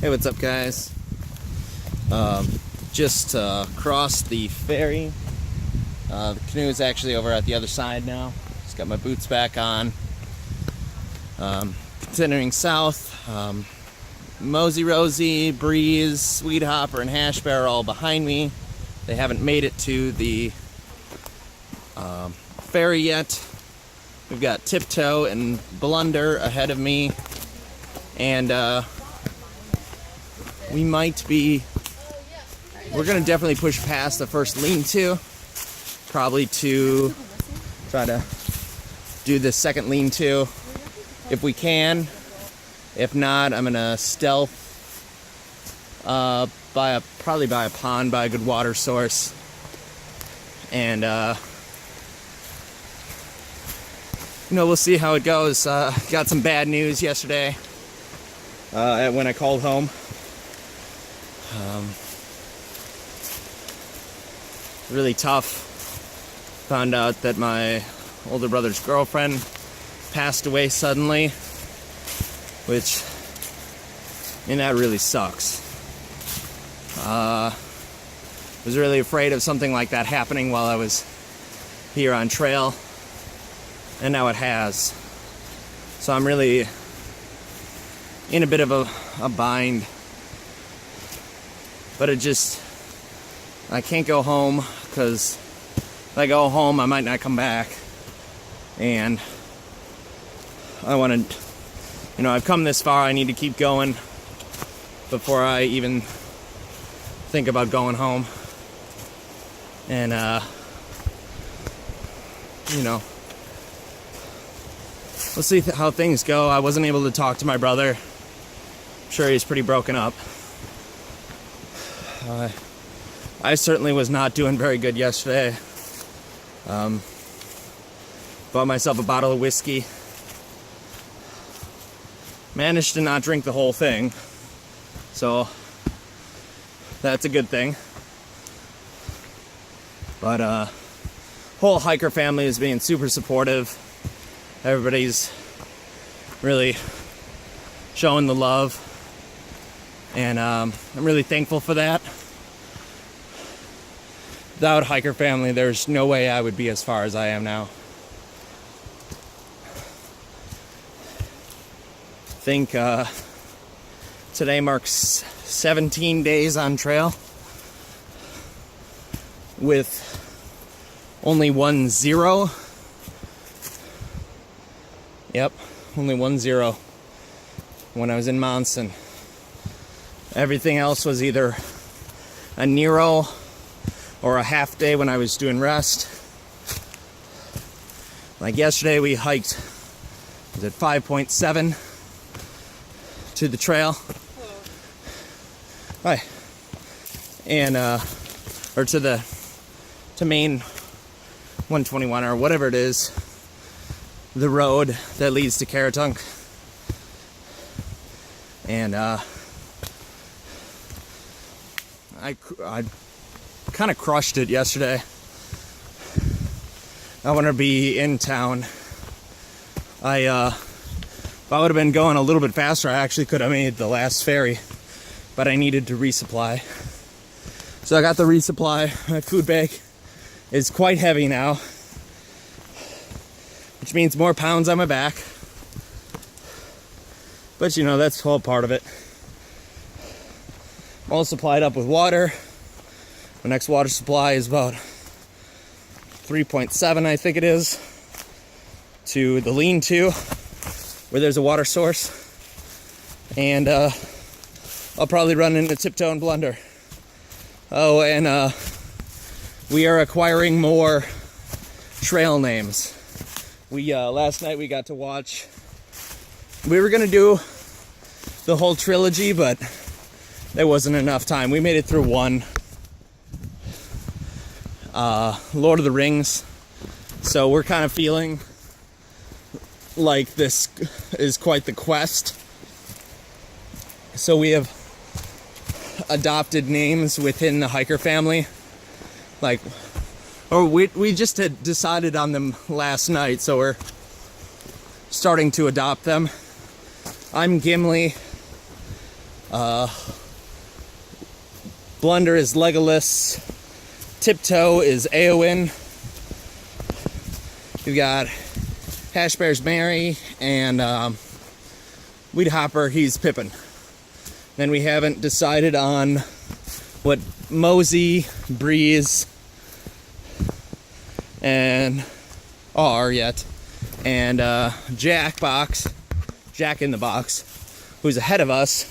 Hey, what's up, guys? Just crossed the ferry. The canoe is actually over at the other side now. Just got my boots back on. Continuing south. Mosey Rosie, Breeze, Sweet Hopper, and Hash Bear are all behind me. They haven't made it to the ferry yet. We've got Tiptoe and Blunder ahead of me. And we're gonna definitely push past the first lean-to, probably to try to do the second lean-to if we can. If not, I'm gonna stealth probably by a pond, by a good water source, and we'll see how it goes. Got some bad news yesterday when I called home. Really tough. Found out that my older brother's girlfriend passed away suddenly, which, that really sucks. Was really afraid of something like that happening while I was here on trail, and now it has. So I'm really in a bit of a bind. But I can't go home, because if I go home, I might not come back. And I want to, I've come this far, I need to keep going before I even think about going home. And, we'll see how things go. I wasn't able to talk to my brother. I'm sure he's pretty broken up. I certainly was not doing very good yesterday. Bought myself a bottle of whiskey. Managed to not drink the whole thing, so that's a good thing. But whole hiker family is being super supportive. Everybody's really showing the love, and I'm really thankful for that. Without hiker family, there's no way I would be as far as I am now. I think today marks 17 days on trail with only 1 0. Yep, only 1 0 when I was in Monson. Everything else was either a Nero or a half day when I was doing rest. Like yesterday, we hiked, was it 5.7 to the trail? Hi. And, or to main 121 or whatever it is, the road that leads to Caratunk. And, I kind of crushed it yesterday. I want to be in town. If I would have been going a little bit faster, I actually could have made the last ferry, but I needed to resupply. So I got the resupply. My food bag is quite heavy now, which means more pounds on my back. But that's all part of it. I'm all supplied up with water. My next water supply is about 3.7, I think it is, to the lean-to, where there's a water source. And I'll probably run into Tiptoe and Blunder. Oh, and we are acquiring more trail names. We last night we got to watch. We were gonna do the whole trilogy, but there wasn't enough time. We made it through one. Lord of the Rings. So we're kind of feeling like this is quite the quest. So we have adopted names within the hiker family. We just had decided on them last night, so we're starting to adopt them. I'm Gimli. Blunder is Legolas. Tiptoe is Eowyn. We've got Hash Bear's Mary, and Weed Hopper, he's Pippin. Then we haven't decided on what Mosey, Breeze, and are yet. And Jack in the Box, who's ahead of us,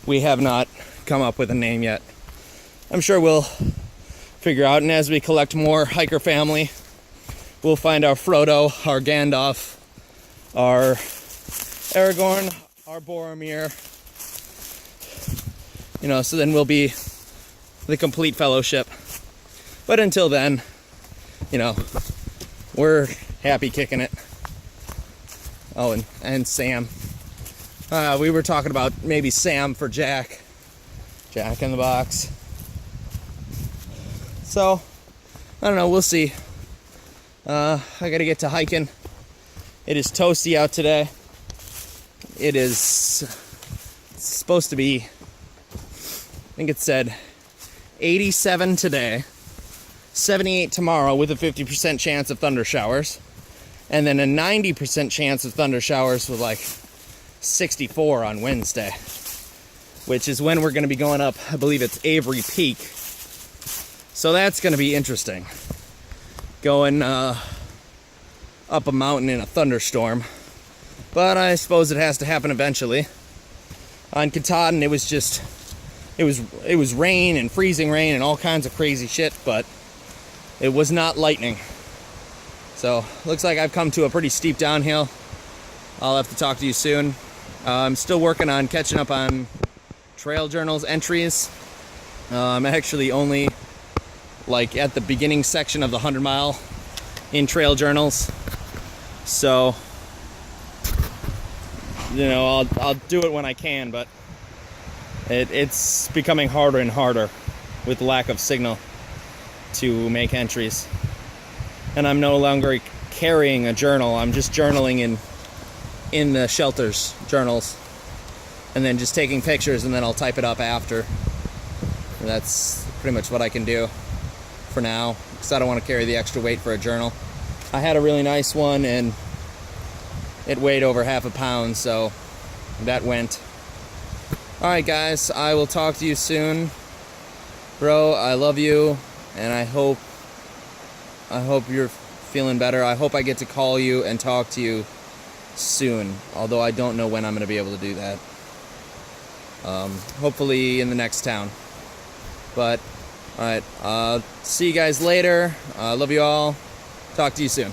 we have not come up with a name yet. I'm sure we'll figure out, and as we collect more hiker family, we'll find our Frodo, our Gandalf, our Aragorn, our Boromir. You know, so then we'll be the complete fellowship. But until then, you know, we're happy kicking it. Oh, and Sam. We were talking about maybe Sam for Jack. Jack in the Box. So, I don't know, we'll see. I gotta get to hiking. It is toasty out today. It's supposed to be, I think it said 87 today, 78 tomorrow with a 50% chance of thunder showers, and then a 90% chance of thunder showers with like 64 on Wednesday, which is when we're going to be going up, I believe it's Avery Peak. So that's going to be interesting. Going up a mountain in a thunderstorm. But I suppose it has to happen eventually. On Katahdin, it was rain and freezing rain and all kinds of crazy shit, but it was not lightning. So, looks like I've come to a pretty steep downhill. I'll have to talk to you soon. I'm still working on catching up on trail journals entries. I'm actually only like at the beginning section of the 100 mile in trail journals. So, you know, I'll do it when I can, but it's becoming harder and harder with lack of signal to make entries. And I'm no longer carrying a journal. I'm just journaling in the shelter's journals, and then just taking pictures, and then I'll type it up after. And that's pretty much what I can do for now, because I don't want to carry the extra weight for a journal. I had a really nice one, and it weighed over half a pound, so that went. Alright guys, I will talk to you soon. Bro, I love you, and I hope you're feeling better. I hope I get to call you and talk to you soon, although I don't know when I'm going to be able to do that. Hopefully in the next town. But, alright, see you guys later. Love you all. Talk to you soon.